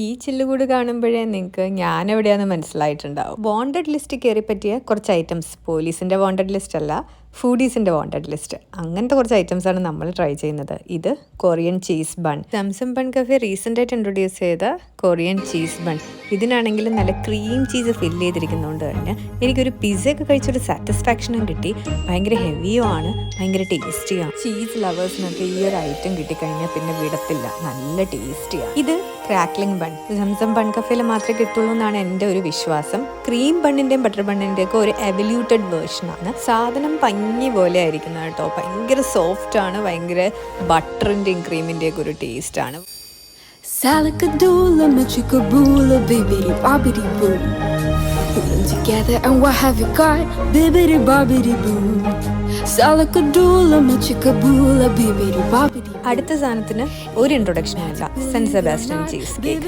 ഈ ചില്ലുകൂട് കാണുമ്പോഴേ നിങ്ങൾക്ക് ഞാൻ എവിടെയാണെന്ന് മനസ്സിലായിട്ടുണ്ടാവും. വാണ്ടഡ് ലിസ്റ്റ് കയറി പറ്റിയ കുറച്ച് ഐറ്റംസ്, പോലീസിൻ്റെ വാണ്ടഡ് ലിസ്റ്റ് അല്ല, ഫുഡീസിൻ്റെ വാണ്ടഡ് ലിസ്റ്റ്. അങ്ങനത്തെ കുറച്ച് ഐറ്റംസാണ് നമ്മൾ ട്രൈ ചെയ്യുന്നത്. ഇത് Korean cheese bun. Zamzam bun cafe റീസെൻ്റായിട്ട് ഇൻട്രൊഡ്യൂസ് ചെയ്ത കൊറിയൻ ചീസ് ബൺ. ഇതിനാണെങ്കിൽ നല്ല ക്രീം ചീസ് ഫില്ല് ചെയ്തിരിക്കുന്നതുകൊണ്ട് തന്നെ എനിക്കൊരു പിസ്സയൊക്കെ കഴിച്ചൊരു സാറ്റിസ്ഫാക്ഷനും കിട്ടി. ഭയങ്കര ഹെവിയും ആണ്, ഭയങ്കര ടേസ്റ്റിയാണ്. ചീസ് ലവേഴ്സിനൊക്കെ ഈ ഒരു ഐറ്റം കിട്ടിക്കഴിഞ്ഞാൽ പിന്നെ വിടത്തില്ല, നല്ല ടേസ്റ്റിയാണ്. ഇത് ക്രാക്ലിംഗ് ബൺ. സംസം ബൺ കഫേയിൽ മാത്രമേ കിട്ടുള്ളൂ എന്നാണ് എൻ്റെ ഒരു വിശ്വാസം. ക്രീം ബണ്ണിൻ്റെയും ബട്ടർ ബണ്ണിൻ്റെയും ഒക്കെ ഒരു എവല്യൂട്ടഡ് വേർഷനാണ്. സാധനം പഞ്ഞി പോലെ ആയിരിക്കുന്നത് കേട്ടോ. ഭയങ്കര സോഫ്റ്റ് ആണ്, ഭയങ്കര ബട്ടറിൻ്റെയും ക്രീമിൻ്റെയും ഒക്കെ ഒരു ടേസ്റ്റ് ആണ്. Salakadoola, machikaboola, bibbidi bobbidi boo. Put them together and what have you got? Bibbidi bobbidi boo. Salakadoola, machikaboola, bibbidi bobbidi. അടുത്ത സാധനത്തിന് ഒരു ഇൻട്രൊഡക്ഷൻ ആയില്ല, സെന്റ് സെബാസ്റ്റ്യൻ ചീസ് കേക്ക്.